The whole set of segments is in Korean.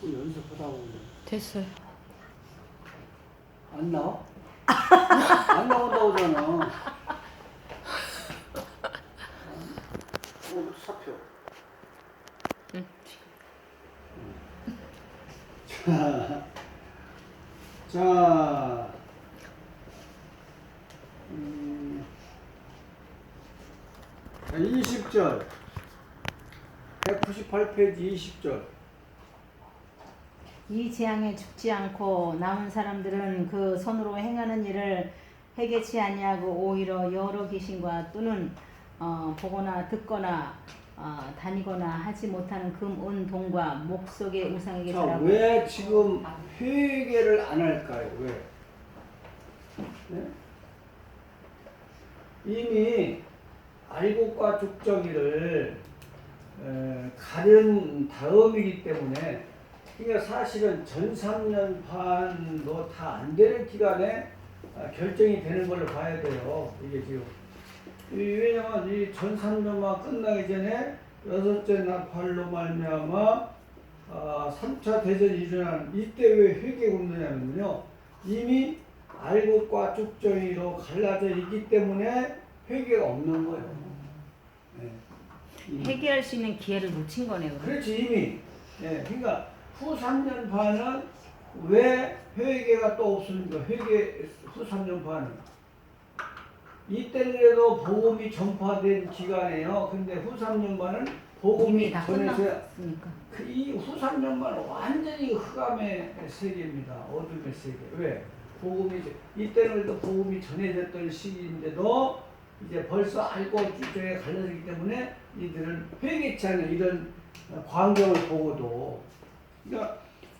자꾸 연습하다 보면 됐어요. 안 나와? 안 나온다고 하잖아. 사표. 응. 자, 20절. 198페이지 20절. 이 재앙에 죽지 않고 남은 사람들은 그 손으로 행하는 일을 해결치 아니하고 오히려 여러 귀신과 또는 보거나 듣거나 다니거나 하지 못하는 금, 은, 동과 목속의 우상에게 자, 절하고. 왜 지금 회개를 안 할까요? 왜? 네? 이미 알곡과 죽정이를 가른 다음이기 때문에, 그러니까 사실은 전 3년 반도 다 안 되는 기간에 결정이 되는 걸로 봐야 돼요. 이게 지금. 왜냐면 이 전 3년만 끝나기 전에 여섯째 나팔로 말미암아 3차 대전이 일어난 이때 왜 회개가 없느냐면요. 이미 알곡과 죽정이로 갈라져 있기 때문에 회개가 없는 거예요. 네. 해결할 수 있는 기회를 놓친 거네요. 그렇지 이미. 예, 그러니까 후 3년 반은 왜 회개가 또 없습니까? 회개 후 3년 반은 이때는 그래도 복음이 전파된 기간이에요. 근데 후 3년 반은 복음이 다 전해져야. 끝났으니까. 이 후 3년 반은 완전히 흑암의 세계입니다. 어둠의 세계. 왜? 복음이 이때는 그래도 복음이 전해졌던 시기인데도 이제 벌써 알고 주저에 갈라지기 때문에 이들은 회개치 않는 이런 광경을 보고도, 그러니까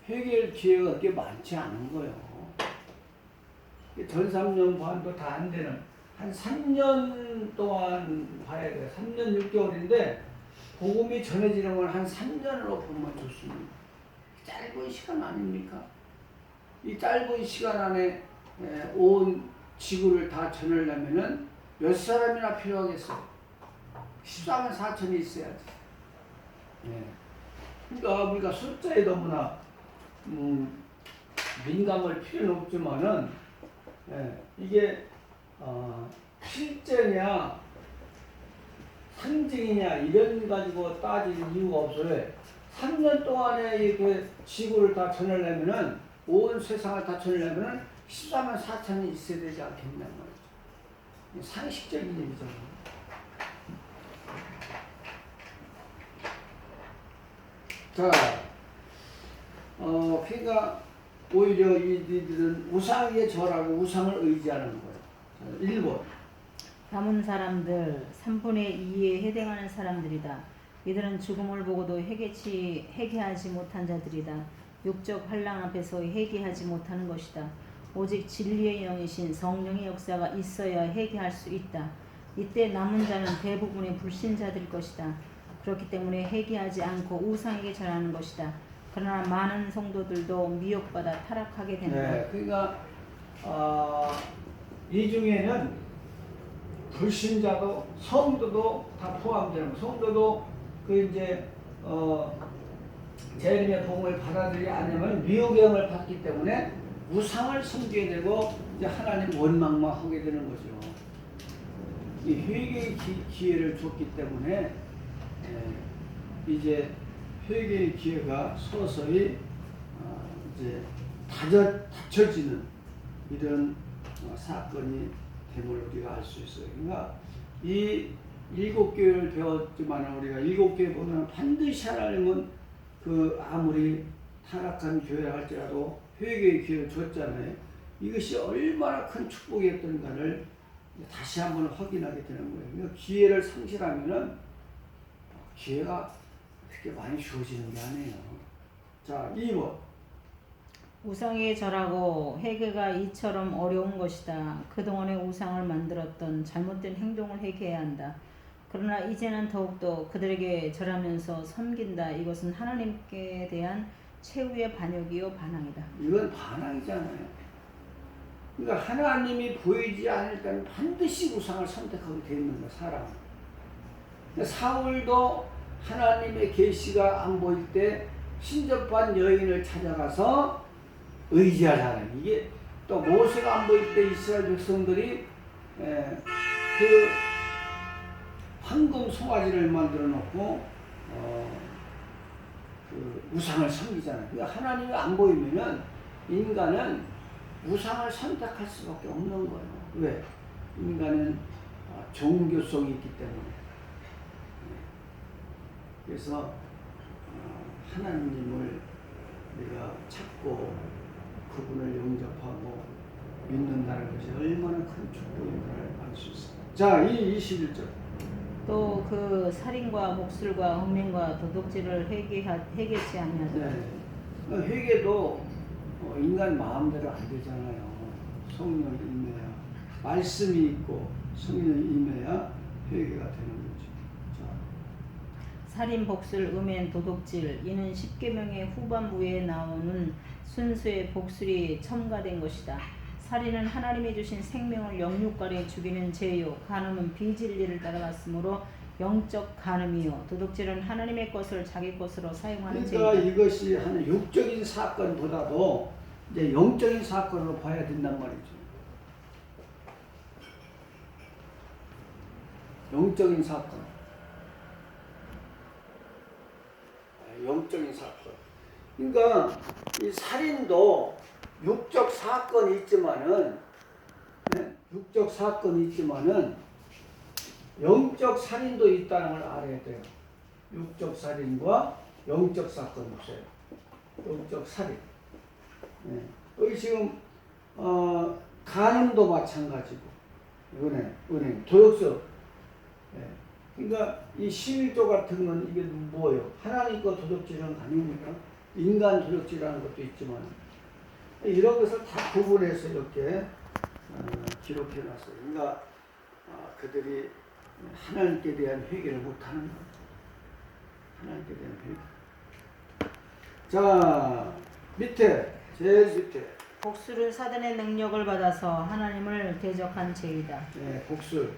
회개할 기회가 그렇게 많지 않은 거예요. 전 3년 반도 다 안 되는 한 3년 동안 봐야 돼요. 3년 6개월인데 복음이 전해지는 건 한 3년으로 보면 좋습니다. 짧은 시간 아닙니까? 이 짧은 시간 안에 온 지구를 다 전하려면은 몇 사람이나 필요하겠어요? 14만 4천이 있어야지. 예. 그러니까 우리가 숫자에 너무나 민감할 필요는 없지만은 이게 실제냐 상징이냐 이런 가지고 따질 이유가 없어요. 3년 동안에 이렇게 지구를 다 전하려면은 온 세상을 다 전하려면은 14만 4천이 있어야 되지 않겠냐 말이죠. 상식적인 얘기죠. 자, 그러니까 오히려 이들은 우상에 절하고 우상을 의지하는 거예요. 1번. 남은 사람들 3분의 2에 해당하는 사람들이다. 이들은 죽음을 보고도 회개하지 못한 자들이다. 육적 환난 앞에서 회개하지 못하는 것이다. 오직 진리의 영이신 성령의 역사가 있어야 회개할 수 있다. 이때 남은 자는 대부분의 불신자들일 것이다. 그렇기 때문에 회개하지 않고 우상에게 절하는 것이다. 그러나 많은 성도들도 미혹받아 타락하게 된다. 네, 그러니까 이 중에는 불신자도 성도도 다 포함되는 거예요. 성도도 그 이제 재림의 복음을 받아들이지 않으면 미혹의 영을 받기 때문에 우상을 섬기게 되고 이제 하나님 원망만 하게 되는 거죠. 이 회개의 기회를 줬기 때문에 이제 회개의 기회가 서서히 이제 닫혀지는 이런 사건이 됨을 우리가 알 수 있어요. 그러니까 이 7교회를 배웠지만 우리가 7교회 보면 반드시 하나님은 그 아무리 타락한 교회라 할지라도 회개의 기회를 줬잖아요. 이것이 얼마나 큰 축복이었던가를 다시 한번 확인하게 되는 거예요. 그러니까 기회를 상실하면은 기회가 그렇게 많이 주어지는 게 아니에요. 자, 2번. 우상에 절하고 회개가 이처럼 어려운 것이다. 그동안의 우상을 만들었던 잘못된 행동을 회개해야 한다. 그러나 이제는 더욱더 그들에게 절하면서 섬긴다. 이것은 하나님께 대한 최후의 반역이요 반항이다. 이건 반항이잖아요. 그러니까 하나님이 보이지 않을 때는 반드시 우상을 선택하게 되어 있는 거야, 사람은. 사울도 하나님의 계시가 안 보일 때 신접한 여인을 찾아가서 의지하자는 이게 또 모세가 안 보일 때 이스라엘 백성들이 그 황금 송아지를 만들어 놓고 그 우상을 섬기잖아요. 그러니까 하나님이 안 보이면은 인간은 우상을 선택할 수밖에 없는 거예요. 왜? 인간은 종교성이 있기 때문에. 그래서 하나님을 우리가 찾고 그분을 영접하고 믿는다는 것이 얼마나 큰 축복인가를 알 수 있습니다. 자, 이 21절. 또 그 살인과 목술과 흠명과 도둑질을 회개치 아니하더라. 네. 회개도 인간 마음대로 안 되잖아요. 성령이 임해야 말씀이 있고 성령이 임해야 회개가 되는 거죠. 자. 살인, 복술, 음행, 도둑질 이는 십계명의 후반부에 나오는 순수의 복술이 첨가된 것이다. 살인은 하나님이 주신 생명을 영육간에 죽이는 죄요. 간음은 비진리를 따라갔으므로 영적 간음이요. 도둑질은 하나님의 것을 자기 것으로 사용하는 죄이다. 그러니까 이것이 하는 육적인 사건보다도 이제 영적인 사건으로 봐야 된단 말이죠. 영적인 사건. 영적인 사건. 그러니까 이 살인도 육적 사건이 있지만은, 육적 사건이 있지만은 영적 살인도 있다는 걸 알아야 돼요. 육적 살인과 영적 사건이 있어요. 영적 살인. 여기 지금 간음도 마찬가지고, 은행, 도둑질. 그러니까 이 11조 같은 건 이게 뭐예요? 하나님 거 도둑질은 아닙니까? 인간 도둑질이라는 것도 있지만 이런 것을 다 구분해서 이렇게 기록해놨어요. 그러니까 그들이 하나님께 대한 회개를 못하는 거예요. 하나님께 대한 회개. 자, 밑에 제일 밑에 복술은 사단의 능력을 받아서 하나님을 대적한 죄이다. 네, 복술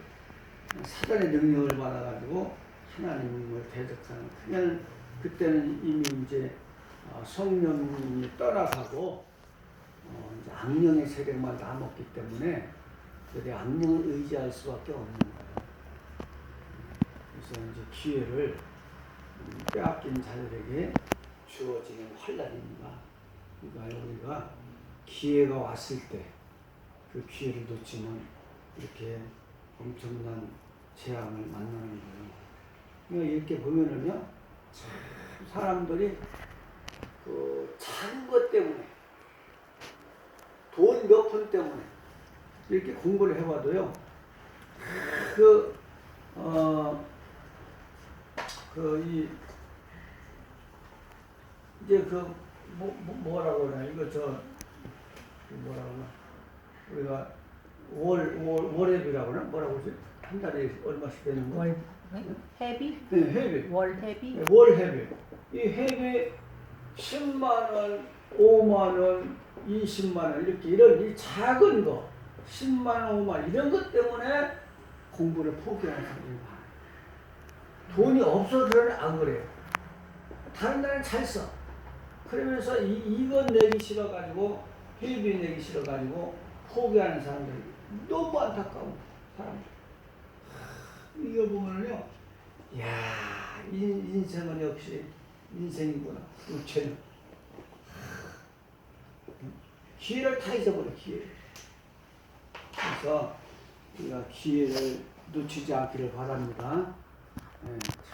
사단의 능력을 받아가지고 하나님을 대적하는. 그냥 그때는 이미 이제 성령이 떠나가고 이제 악령의 세력만 남았기 때문에 그들이 악령을 의지할 수밖에 없는 거예요. 그래서 이제 기회를 빼앗긴 자들에게 주어지는 환란입니다. 그러니까 우리가 기회가 왔을 때 그 기회를 놓치면 이렇게 엄청난 재앙을 만나는 거예요. 그러니까 이렇게 보면은요, 참 사람들이 그 작은 것 때문에, 돈 몇 푼 때문에 이렇게 공부를 해봐도요, 이제 뭐라고 그러나, 이거 뭐라고 그러나, 우리가 월회비라고 그러나? 뭐라고 그러지? 한 달에 얼마씩 되는 거? 회비? 네, 회비. 월 회비? 네, 월 회비. 이 회비 10만 원, 5만 원, 20만 원 이렇게 이런 이 작은 거 10만 원, 5만 원 이런 것 때문에 공부를 포기하는 사람이 많아요. 돈이 없어서는 안 그래요. 다른 데는 잘 써. 그러면서 이건 내기 싫어가지고 회비 내기 싫어가지고 포기하는 사람들이 너무 안타까운 사람들. 이거 보면은요, 야, 인생은 역시 인생이구나. 우체는 기회를 다 잊어버려, 기회를. 그래서 우리가 기회를 놓치지 않기를 바랍니다.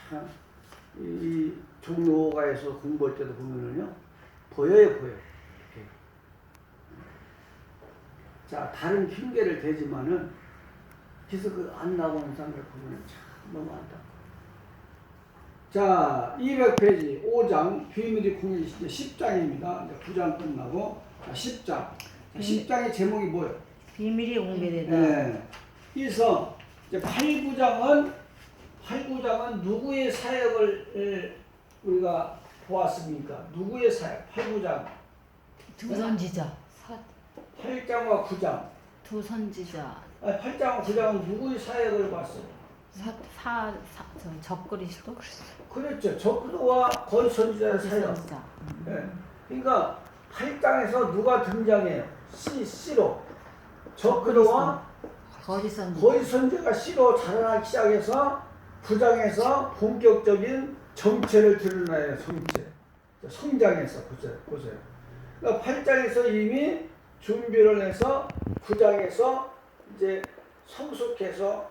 참, 이 종로가에서 공부할 때도 보면은요, 보여요. 이렇게. 자, 다른 핑계를 대지만은, 그래서 그 안 나오는 사람을 보면 참 너무 안타까워. 자, 200페이지 5장 비밀이 공개된 10장입니다. 이제 9장 끝나고 10장. 10장의 제목이 뭐예요? 비밀이 공개되다. 네. 그래서 이제 8, 9장은 누구의 사역을 우리가 보았습니까? 누구의 사역? 8, 9장. 두 선지자. 8장과 9장. 두 선지자. 8장과 9장은 누구의 사역을 봤어요? 적그리스도? 그렇죠. 적그리스도와 거짓 선지자의 사역. 선지자. 예. 그러니까 8장에서 누가 등장해요? C로 적그리스도와 거짓 선지자. 거짓 선지자가 C로 자라나기 시작해서 9장에서 본격적인 정체를 드러나요. 정체. 성장해서 보세요. 그러니까 8장에서 이미 준비를 해서 9장에서 이제 성숙해서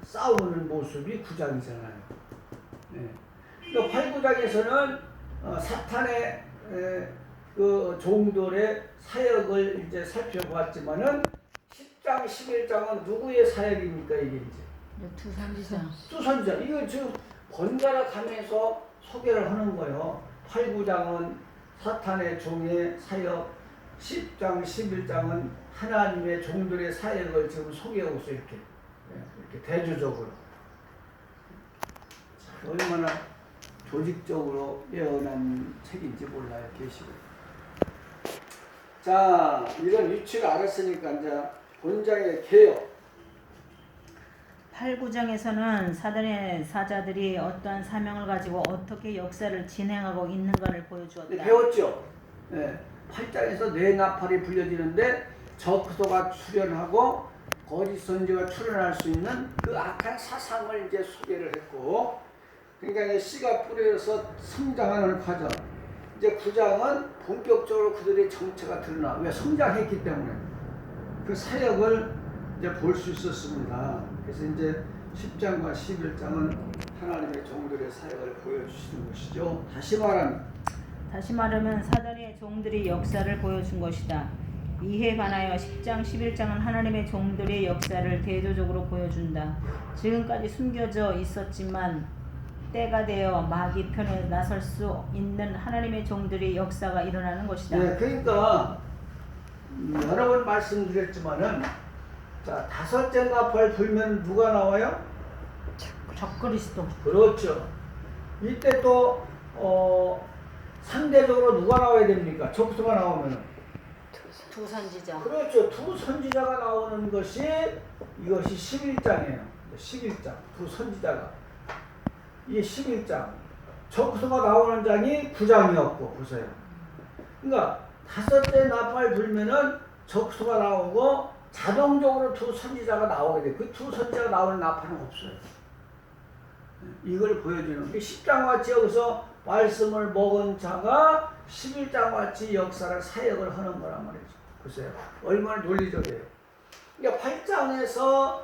싸우는 모습이 9장이잖아요. 네. 그러니까 8, 9장에서는 사탄의 그 종들의 사역을 이제 살펴보았지만은 10장, 11장은 누구의 사역입니까 이게 이제? 두 선지자. 두 선지자. 이거 지금 번갈아 가면서 소개를 하는 거예요. 8, 9장은 사탄의 종의 사역, 10장, 11장은 하나님의 종들의 사역을 지금 소개하고 있어요. 이렇게 대조적으로. 자, 얼마나 조직적으로 예언한 책인지 몰라요. 계시록. 자, 이런 위치를 알았으니까 이제 본장의 개요. 8, 9장에서는 사단의 사자들이 어떠한 사명을 가지고 어떻게 역사를 진행하고 있는가를 보여주었다. 네, 배웠죠. 네. 8장에서 네 나팔이 불려지는데 적그리스도가 출현하고 거짓 선지자가 출현할 수 있는 그 악한 사상을 이제 소개를 했고, 그러니까 이제 씨가 뿌려서 성장하는 과정. 이제 9장은 본격적으로 그들의 정체가 드러나. 왜? 성장했기 때문에 그 사역을 이제 볼 수 있었습니다. 그래서 이제 10장과 11장은 하나님의 종들의 사역을 보여주시는 것이죠. 다시 말하면 사단의 종들이 역사를 보여준 것이다. 이에 반하여 10장, 11장은 하나님의 종들의 역사를 대조적으로 보여준다. 지금까지 숨겨져 있었지만 때가 되어 마귀 편에 나설 수 있는 하나님의 종들의 역사가 일어나는 것이다. 네, 그러니까 여러 번 말씀드렸지만은 자, 다섯째 나팔 불면 누가 나와요? 적그리스도. 그렇죠. 이때 또 상대적으로 누가 나와야 됩니까? 적수가 나오면. 두 선지자. 그렇죠. 두 선지자가 나오는 것이 이것이 11장이에요. 11장. 두 선지자가. 이게 11장. 적수가 나오는 장이 9장이었고 보세요. 그러니까 다섯째 나팔 불면은 적수가 나오고 자동적으로 두 선지자가 나오게 돼. 그 두 선지자가 나오는 나팔은 없어요. 이걸 보여주는 게 10장 같이 여기서 말씀을 먹은 자가 11장 같이 역사를 사역을 하는 거란 말이죠. 보세요. 얼마나 논리적이에요. 그러니까 8장에서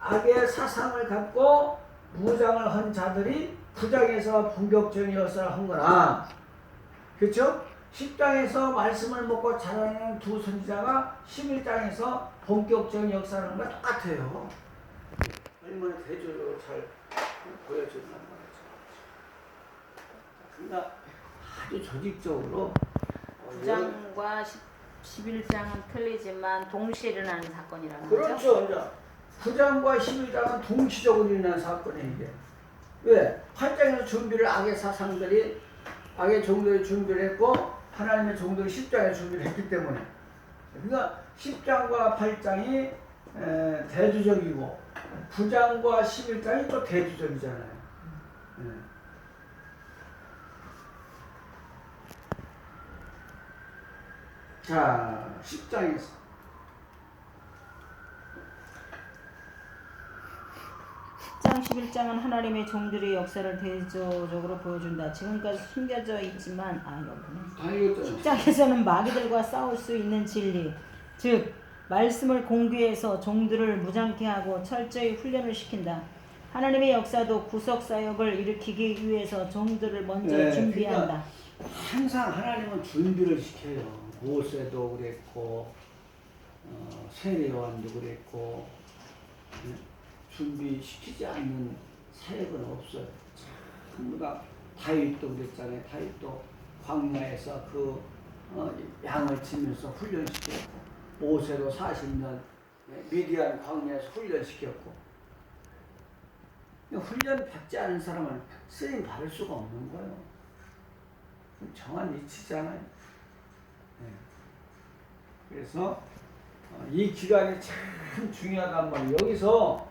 악의 사상을 갖고 무장을 한 자들이 9장에서 본격적인 역사를 한 거나, 그렇죠? 10장에서 말씀을 먹고 자라는 두 선지자가 11장에서 본격적인 역사를 하는 거 똑같아요. 얼마나 대조적으로 잘 보여주는 말이죠. 그러니까 아주 조직적으로 9장과 11장은 틀리지만 동시에 일어나는 사건이라는 그렇죠. 이제 9장과 11장은 동시적으로 일어난 사건이에요. 이게. 왜? 8장에서 준비를 악의 사상들이 악의 종들이 준비를 했고 하나님의 종들이 10장에 준비를 했기 때문에, 그러니까 10장과 8장이 대조적이고 9장과 11장이 또 대조적이잖아요. 자, 10장에서 10장, 11장은 하나님의 종들의 역사를 대조적으로 보여준다. 지금까지 숨겨져 있지만 여기는 10장에서는 마귀들과 싸울 수 있는 진리, 즉 말씀을 공개해서 종들을 무장케 하고 철저히 훈련을 시킨다. 하나님의 역사도 구속 사역을 일으키기 위해서 종들을 먼저 준비한다. 그러니까 항상 하나님은 준비를 시켜요. 모세도 그랬고 세례요한도 그랬고, 준비시키지 않는 사역은 없어요. 전부 다 다윗도 그랬잖아요. 다윗도 광야에서 그 양을 치면서 훈련시켰고, 모세도 40년 미디안 광야에서 훈련시켰고, 훈련 받지 않은 사람은 쓰임 받을 수가 없는 거예요. 정한 이치잖아요. 그래서 이 기간이 참 중요하단 말이에요. 여기서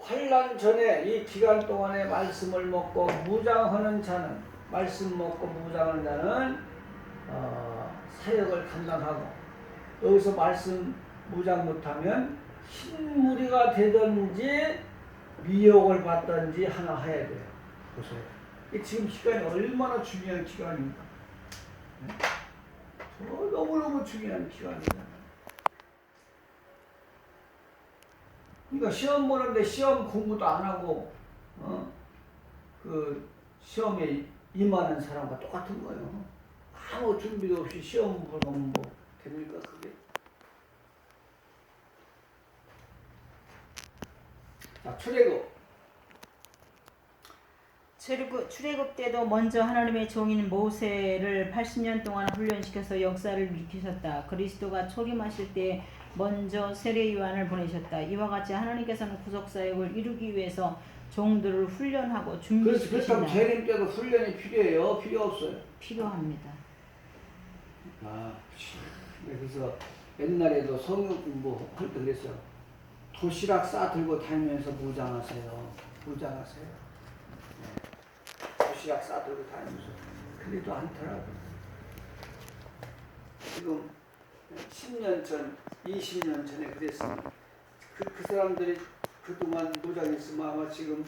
환난 전에 이 기간 동안에 말씀을 먹고 무장하는 자는 말씀 먹고 무장하는 자는 사역을 감당하고 여기서 말씀 무장 못하면 흰무리가 되든지 미혹을 받든지 하나 해야 돼요. 보세요. 이 지금 기간이 얼마나 중요한 기간입니까? 네? 너무너무 중요한 기간이잖아요. 그러니까 시험 보는데 시험 공부도 안 하고 그 시험에 임하는 사람과 똑같은 거예요. 아무 준비도 없이 시험 보면 뭐 됩니까 그게? 자, 출애굽 때도 먼저 하나님의 종인 모세를 80년 동안 훈련시켜서 역사를 일으키셨다. 그리스도가 초림하실 때 먼저 세례 요한을 보내셨다. 이와 같이 하나님께서는 구속사역을 이루기 위해서 종들을 훈련하고 준비시키신다. 그렇다면 재림 때도 훈련이 필요해요? 필요 없어요? 필요합니다. 그래서 옛날에도 성경 공부할 때 그랬어요. 도시락 싸들고 다니면서 무장하세요. 무장하세요. 도시락 싸들고 다니면서. 그래도 않더라고요. 지금 10년 전, 20년 전에 그랬으면 그 사람들이 그동안 무장했으면 아마 지금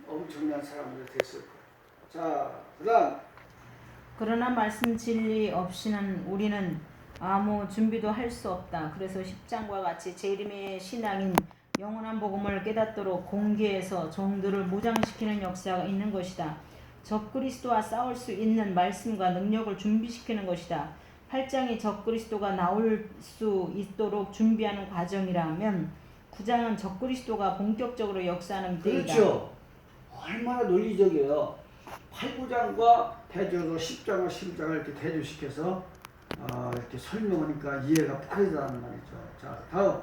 엄청난 사람들이 됐을 거예요. 자, 그 다음. 그러나 말씀 진리 없이는 우리는 아무 준비도 할 수 없다. 그래서 10장과 같이 재림의 신앙인 영원한 복음을 깨닫도록 공개해서 종들을 무장시키는 역사가 있는 것이다. 적그리스도와 싸울 수 있는 말씀과 능력을 준비시키는 것이다. 8장이 적그리스도가 나올 수 있도록 준비하는 과정이라면 9장은 적그리스도가 본격적으로 역사하는 때이다. 그렇죠. 얼마나 논리적이에요. 8, 9장과 대조로 10장과 11장을 이렇게 대조시켜서 이렇게 설명하니까 이해가 빠르다는 말이죠. 자, 다음.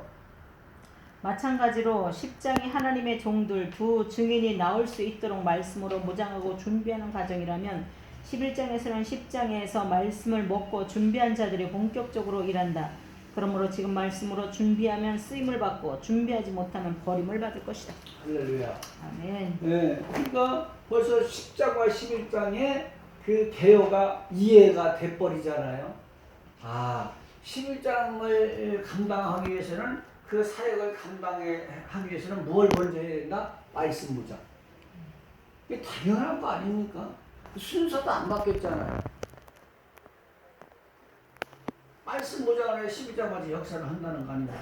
마찬가지로 10장이 하나님의 종들 두 증인이 나올 수 있도록 말씀으로 무장하고 준비하는 과정이라면 11장에서는 10장에서 말씀을 먹고 준비한 자들이 본격적으로 일한다. 그러므로 지금 말씀으로 준비하면 쓰임을 받고 준비하지 못하면 버림을 받을 것이다. 할렐루야. 아멘. 네, 그러니까 벌써 10장과 11장에 그 개요가 이해가 돼버리잖아요. 11장을 감당하기 위해서는 그 사역을 감당하기 위해서는 뭘 먼저 해야 된다? 말씀 무장. 이게 당연한 거 아닙니까? 순서도 안 바뀌었잖아요. 말씀 무장을 해 12장까지 역사를 한다는 거 아니냐.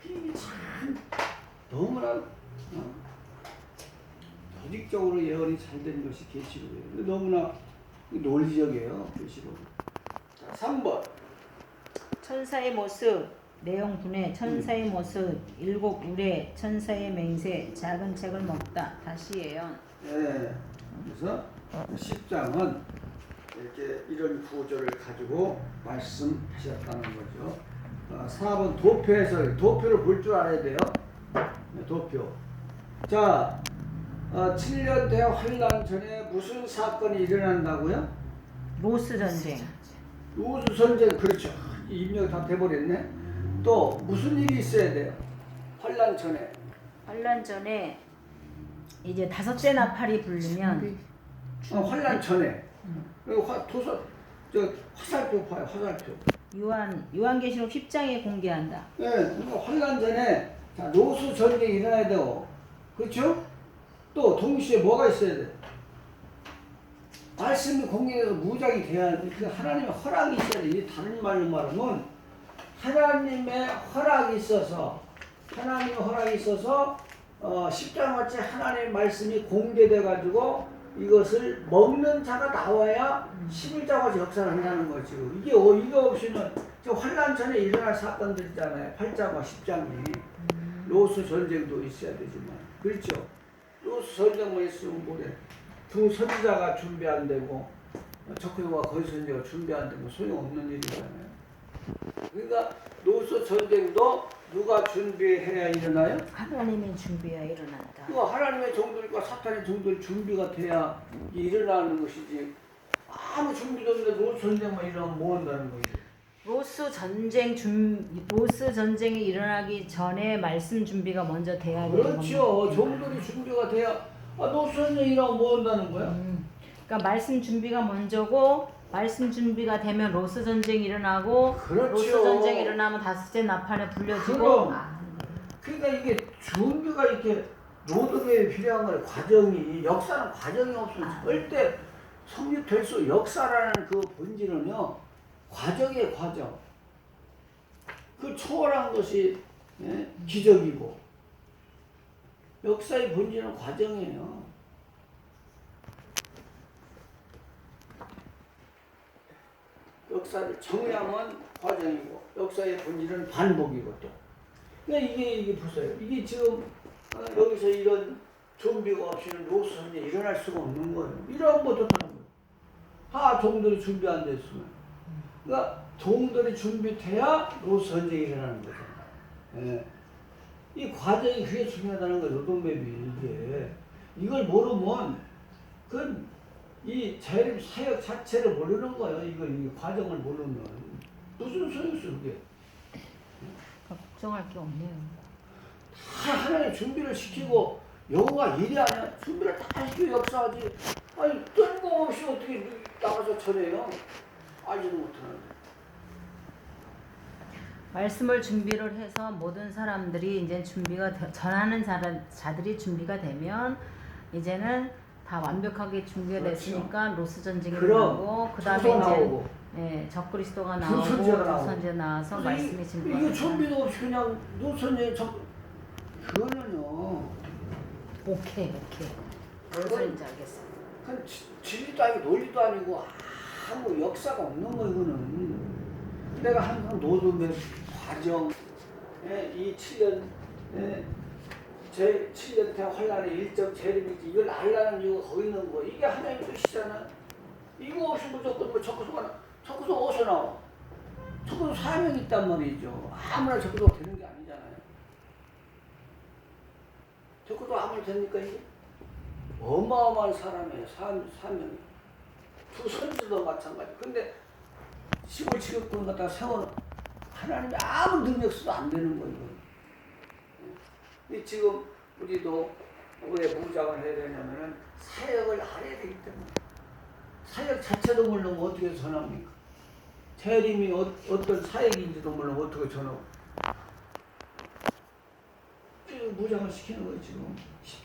이게 참 너무나 조직적으로 예언이 잘 된 것이 계시록이에요. 너무나 논리적이에요. 계시록. 자, 3번. 천사의 모습, 내용 분해, 천사의 모습, 일곱 우레, 천사의 맹세, 작은 책을 먹다. 다시 예언. 네. 그래서 10장은 이렇게 이런 구조를 가지고 말씀하셨다는 거죠. 4번 도표에서 도표를 볼 줄 알아야 돼요. 도표. 자, 7년 대 환란 전에 무슨 사건이 일어난다고요? 로스 전쟁. 로스 전쟁. 그렇죠. 입력이 다 돼버렸네. 또 무슨 일이 있어야 돼요? 환란 전에. 환란 전에 이제 다섯째 나팔이 불리면 환란 전에. 그리고 화살표 봐요. 화살표. 요한계시록 10장에 공개한다. 네, 그러니까 환란 전에 자, 로스 전쟁이 일어나야 되고, 그렇죠? 또 동시에 뭐가 있어야 돼? 말씀이 공개돼서 무장이 돼야 돼. 그 하나님의 허락이 있어야 돼. 이 다른 말로 말하면 하나님의 허락이 있어서 10장같이 하나님의 말씀이 공개돼 가지고 이것을 먹는 자가 나와야 11장같이 역사를 한다는 거죠. 이거 없이는 저 환란 전에 일어날 사건들이잖아요. 8장과 10장이. 로스 전쟁도 있어야 되지만. 그렇죠? 로스 전쟁만 있으면 뭐래. 두 선지자가 준비 안 되고 적그리스도와 거짓 선지자가 준비 안 되면 소용없는 일이잖아요. 그러니까 로스 전쟁도 누가 준비해야 일어나요? 하나님의 준비가 일어난다. 그 하나님의 종들과 사탄의 종들 준비가 돼야 일어나는 것이지. 아무 준비도 없는데 로스 전쟁만 일어나면 뭐 한다는 거예요? 로스 전쟁이 일어나기 전에 말씀 준비가 먼저 돼야 되는 겁니다. 그렇죠. 종들이 준비가 돼야 노스 전쟁이라고 뭐 한다는 거야? 그러니까 말씀 준비가 먼저고 말씀 준비가 되면 로스 전쟁이 일어나고 그렇죠. 로스 전쟁이 일어나면 다섯째 나팔에 불려지고 그럼. 그러니까 이게 준비가 이렇게 노동에 필요한 거예요. 과정이 역사는 과정이 없으면 절대 성립될 수 역사라는 그 본질은요 과정이에요. 과정. 그 초월한 것이 기적이고 역사의 본질은 과정이에요. 역사를 정리하면 과정이고 역사의 본질은 반복이고 또. 그러니까 이게 보세요. 이게 지금 여기서 이런 준비가 없이는 로스 전쟁이 일어날 수가 없는 거예요. 이러면 뭐 어떡하는 거예요? 종들이 준비 안 됐으면. 그러니까 종들이 준비돼야 로스 전쟁이 일어나는 거잖아요. 예. 이 과정이 그게 중요하다는 거예요. 노동맵이 이게. 이걸 모르면 이 재림 사역 자체를 모르는 거예요. 이 과정을 모르면 무슨 소용이 있어 그게. 걱정할 게 없네요. 다 하나님 준비를 시키고 여호와 일이 아니야. 준비를 다 시키고 역사하지. 아니 뜬금없이 어떻게 나가서 전해요. 알지도 못하는데. 말씀을 준비를 해서 모든 사람들이 이제 전하는 자들이 준비가 되면 이제는 다 완벽하게 준비가 그렇죠. 됐으니까 로스 전쟁이 그럼, 나오고 그다음에 주소가 이제 나오고. 적그리스도가 나오고 선지자가 나오고. 선지자 나와서 말씀이 이게 증거하니까 준비도 없이 그냥 노선에 그거는요. 오케이 무슨 소리인지 알겠어. 그건 진리도 아니고 논리도 아니고 아무 역사가 없는 거 이거는. 내가 항상 노동의 과정, 이 7년, 제 7년 대 환란의 일정 재림이지 이걸 알라는 이유가 거기 있는 거. 이게 하나님의 뜻이잖아. 이거 없이 무조건 뭐 적구서 어디서 나와? 적구서 사명이 있단 말이죠. 아무나 적구서 되는 게 아니잖아요. 적구서 아무나 됩니까 이게? 어마어마한 사람이에요. 사명이. 두 선지도 마찬가지. 근데 시골 취급권 갖다가 세워놓은 하나님이 아무 능력 써도 안 되는 거예요. 지금 우리도 왜 무장을 해야 되냐면은 사역을 알아야 되기 때문에. 사역 자체도 모르면 어떻게 전합니까? 재림이 어떤 사역인지도 모르면 어떻게 전하고. 지금 무장을 시키는 거예요 지금. 십자가